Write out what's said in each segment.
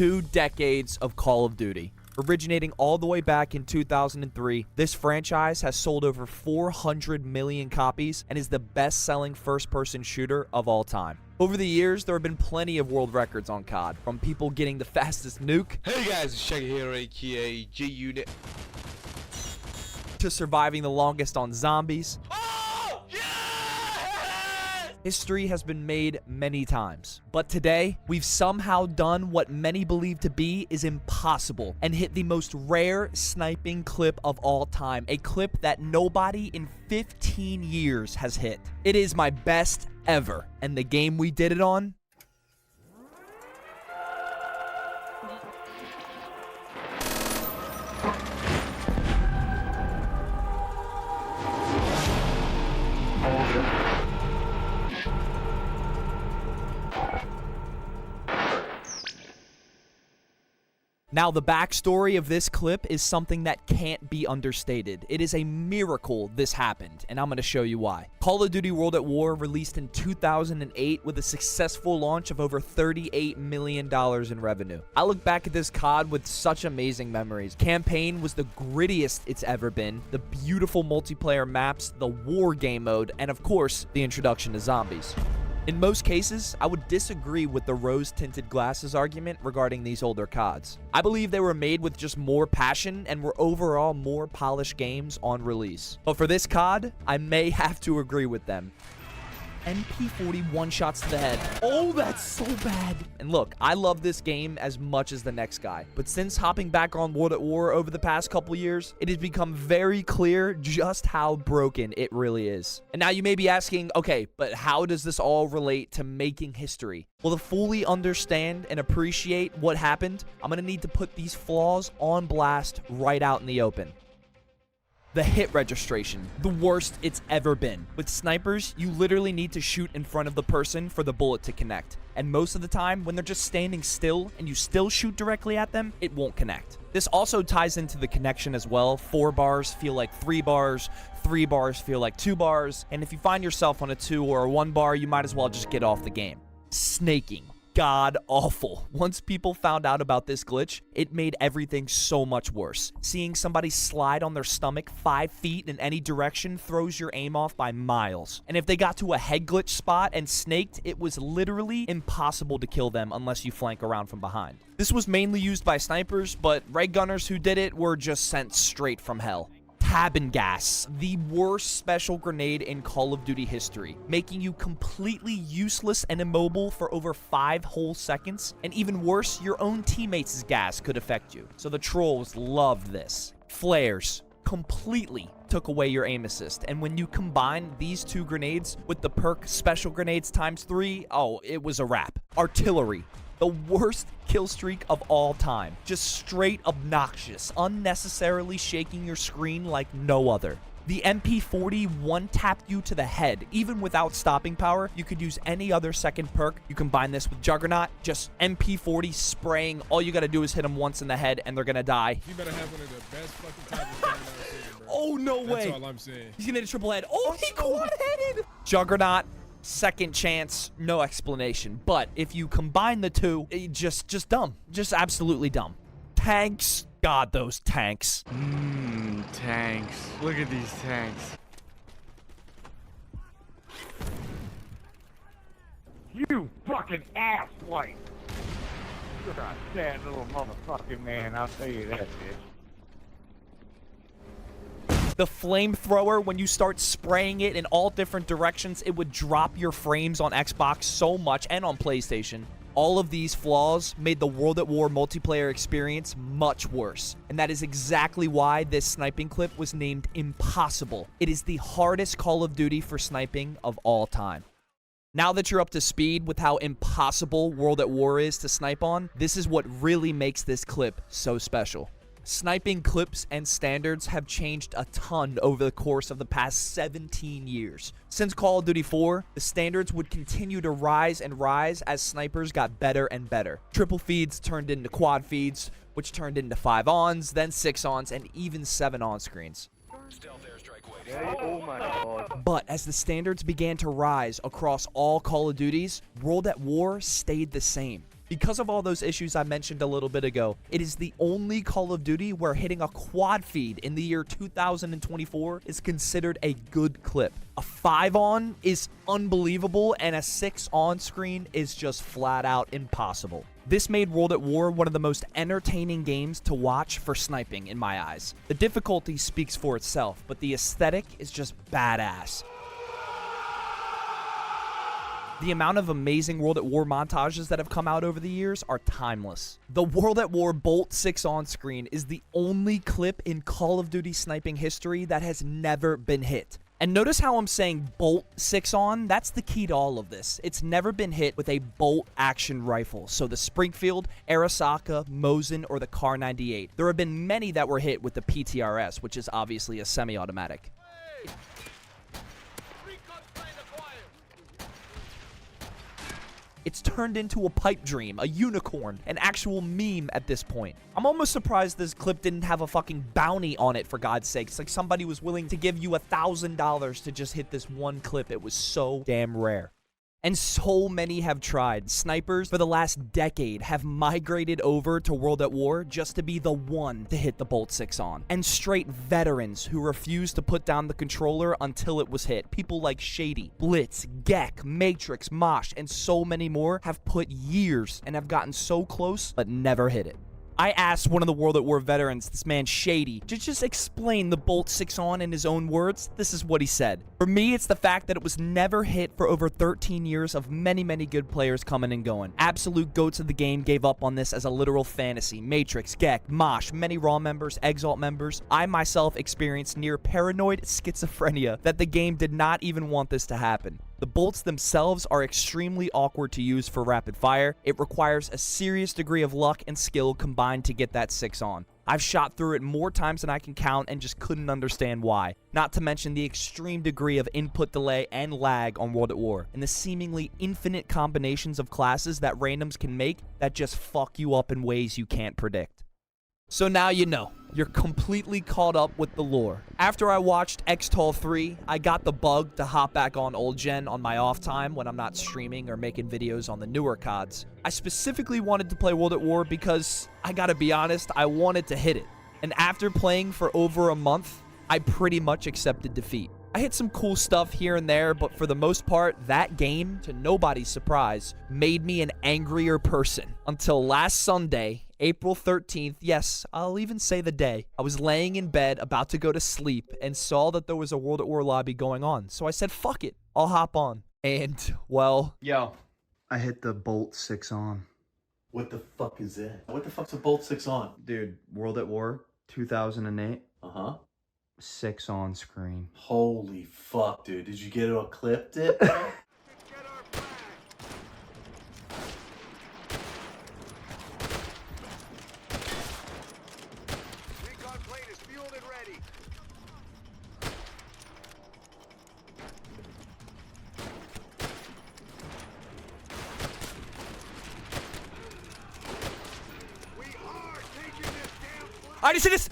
2 decades of Call of Duty. Originating all the way back in 2003, this franchise has sold over 400 million copies and is the best-selling first-person shooter of all time. Over the years, there have been plenty of world records on COD, from people getting the fastest nuke, hey guys, it's Shaggy here, aka G-Unit, to surviving the longest on zombies. Oh, yes! History has been made many times, but today, we've somehow done what many believe to be is impossible and hit the most rare sniping clip of all time, a clip that nobody in 15 years has hit. It is my best ever, and the game we did it on? Now, the backstory of this clip is something that can't be understated. It is a miracle this happened, and I'm going to show you why. Call of Duty World at War released in 2008 with a successful launch of over $38 million in revenue. I look back at this COD with such amazing memories. Campaign was the grittiest it's ever been, the beautiful multiplayer maps, the war game mode, and of course, the introduction to zombies. In most cases, I would disagree with the rose-tinted glasses argument regarding these older CODs. I believe they were made with just more passion and were overall more polished games on release. But for this COD, I may have to agree with them. MP40 one-shots to the head. Oh, that's so bad. And look, I love this game as much as the next guy. But since hopping back on World at War over the past couple years, it has become very clear just how broken it really is. And now you may be asking, okay, but how does this all relate to making history? Well, to fully understand and appreciate what happened, I'm going to need to put these flaws on blast right out in the open. The hit registration, the worst it's ever been. With snipers, you literally need to shoot in front of the person for the bullet to connect. And most of the time, when they're just standing still and you still shoot directly at them, it won't connect. This also ties into the connection as well. 4 bars feel like 3 bars, 3 bars feel like 2 bars, and if you find yourself on a 2 or a 1 bar, you might as well just get off the game. Snaking. God awful. Once people found out about this glitch, it made everything so much worse. Seeing somebody slide on their stomach 5 feet in any direction throws your aim off by miles. And if they got to a head glitch spot and snaked, it was literally impossible to kill them unless you flank around from behind. This was mainly used by snipers, but ray gunners who did it were just sent straight from hell. Cabin gas, the worst special grenade in Call of Duty history, making you completely useless and immobile for over 5 whole seconds, and even worse, your own teammates' gas could affect you. So the trolls loved this. Flares completely took away your aim assist, and when you combine these 2 grenades with the perk special grenades ×3, oh, it was a wrap. Artillery. The worst kill streak of all time. Just straight obnoxious, unnecessarily shaking your screen like no other. The MP40 one-tapped you to the head. Even without stopping power, you could use any other second perk. You combine this with Juggernaut, just MP40 spraying. All you gotta do is hit them once in the head and they're gonna die. You better have one of the best fucking times I've ever seen, bro. Oh, no way. That's all I'm saying. He's gonna hit a triple head. Oh, he quad-headed. Juggernaut. Second chance, no explanation. But if you combine the 2, just dumb. Just absolutely dumb. Tanks. God, those tanks. Tanks. Look at these tanks. You fucking asswipe. You're a sad little motherfucking man, I'll tell you that, bitch. The flamethrower, when you start spraying it in all different directions, it would drop your frames on Xbox so much, and on PlayStation. All of these flaws made the World at War multiplayer experience much worse. And that is exactly why this sniping clip was named Impossible. It is the hardest Call of Duty for sniping of all time. Now that you're up to speed with how impossible World at War is to snipe on, this is what really makes this clip so special. Sniping clips and standards have changed a ton over the course of the past 17 years. Since Call of Duty 4, the standards would continue to rise and rise as snipers got better and better. Triple feeds turned into quad feeds, which turned into 5-ons, then 6-ons, and even 7-on screens. Oh my god. But as the standards began to rise across all Call of Duties, World at War stayed the same. Because of all those issues I mentioned a little bit ago, it is the only Call of Duty where hitting a quad feed in the year 2024 is considered a good clip. A 5-on is unbelievable, and a 6-on screen is just flat out impossible. This made World at War one of the most entertaining games to watch for sniping in my eyes. The difficulty speaks for itself, but the aesthetic is just badass. The amount of amazing World at War montages that have come out over the years are timeless. The World at War Bolt 6 on screen is the only clip in Call of Duty sniping history that has never been hit. And notice how I'm saying Bolt 6 on? That's the key to all of this. It's never been hit with a bolt action rifle. So the Springfield, Arasaka, Mosin, or the Kar 98. There have been many that were hit with the PTRS, which is obviously a semi-automatic. It's turned into a pipe dream, a unicorn, an actual meme at this point. I'm almost surprised this clip didn't have a fucking bounty on it, for God's sake. It's like somebody was willing to give you $1,000 to just hit this one clip. It was so damn rare. And so many have tried. Snipers for the last decade have migrated over to World at War just to be the one to hit the Bolt 6 on. And straight veterans who refused to put down the controller until it was hit. People like Shady, Blitz, Gek, Matrix, Mosh, and so many more have put years and have gotten so close but never hit it. I asked one of the World at War veterans, this man Shady, to just explain the Bolt 6 on in his own words. This is what he said. For me, it's the fact that it was never hit for over 13 years of many, many good players coming and going. Absolute goats of the game gave up on this as a literal fantasy. Matrix, Gek, Mosh, many Raw members, Exalt members. I myself experienced near paranoid schizophrenia that the game did not even want this to happen. The bolts themselves are extremely awkward to use for rapid fire. It requires a serious degree of luck and skill combined to get that 6 on. I've shot through it more times than I can count and just couldn't understand why. Not to mention the extreme degree of input delay and lag on World at War, and the seemingly infinite combinations of classes that randoms can make that just fuck you up in ways you can't predict. So now you know. You're completely caught up with the lore. After I watched Xtol 3, I got the bug to hop back on old gen on my off time when I'm not streaming or making videos on the newer CODs. I specifically wanted to play World at War because, I gotta be honest, I wanted to hit it. And after playing for over a month, I pretty much accepted defeat. I hit some cool stuff here and there, but for the most part, that game, to nobody's surprise, made me an angrier person. Until last Sunday, April 13th, yes, I'll even say the day. I was laying in bed about to go to sleep and saw that there was a World at War lobby going on. So I said, fuck it, I'll hop on. And, well... Yo. I hit the Bolt 6 on. What the fuck is that? What the fuck's a Bolt 6 on? Dude, World at War, 2008. Uh-huh. 6 on screen. Holy fuck, dude. Did you get it all clipped it, bro? I just hit this.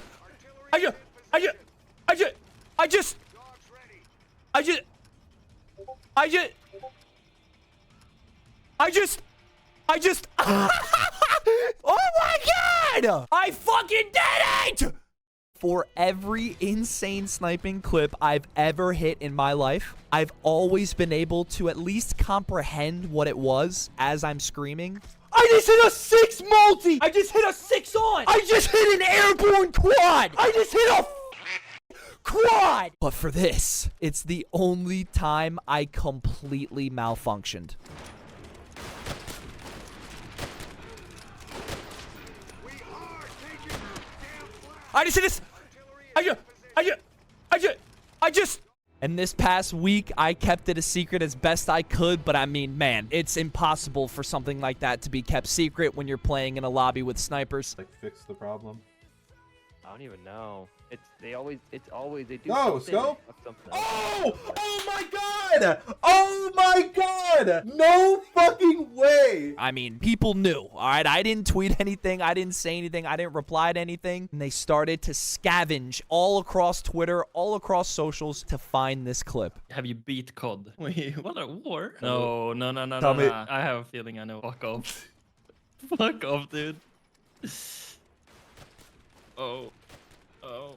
Oh my god! I fucking did it! For every insane sniping clip I've ever hit in my life, I've always been able to at least comprehend what it was as I'm screaming. I just hit a 6 multi! I just hit a 6 on! I just hit an airborne quad! I just hit a quad! But for this, it's the only time I completely malfunctioned. I just hit this. I just. And this past week, I kept it a secret as best I could, but I mean, man, it's impossible for something like that to be kept secret when you're playing in a lobby with snipers. Like, fix the problem? I don't even know. They do Go, something. scope! Something. Oh! Oh my god! Oh my god! No fucking way! I mean, people knew, all right? I didn't tweet anything. I didn't say anything. I didn't reply to anything. And they started to scavenge all across Twitter, all across socials to find this clip. Have you beat COD? Wait, what a war? No. Tell me- I have a feeling I know. Fuck off. Fuck off, dude. Oh. Oh.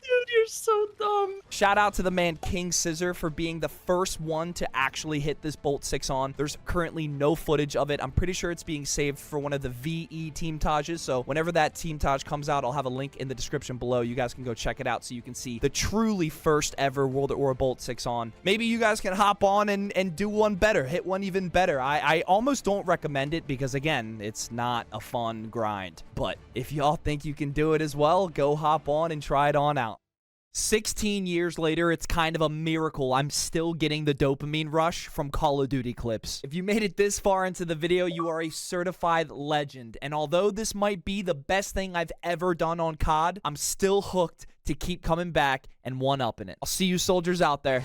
Dude, you're so dumb. Shout out to the man King Scissor for being the first one to actually hit this Bolt 6 on. There's currently no footage of it. I'm pretty sure it's being saved for one of the VE team Tages. So whenever that team Taj comes out, I'll have a link in the description below. You guys can go check it out so you can see the truly first ever World at War Bolt 6 on. Maybe you guys can hop on and do one better, hit one even better. I almost don't recommend it because, again, it's not a fun grind. But if y'all think you can do it as well, go hop on and try it on out. 16 years later, it's kind of a miracle I'm still getting the dopamine rush from Call of Duty clips. If you made it this far into the video, you are a certified legend. And although this might be the best thing I've ever done on COD, I'm still hooked to keep coming back and one-upping it. I'll see you soldiers out there.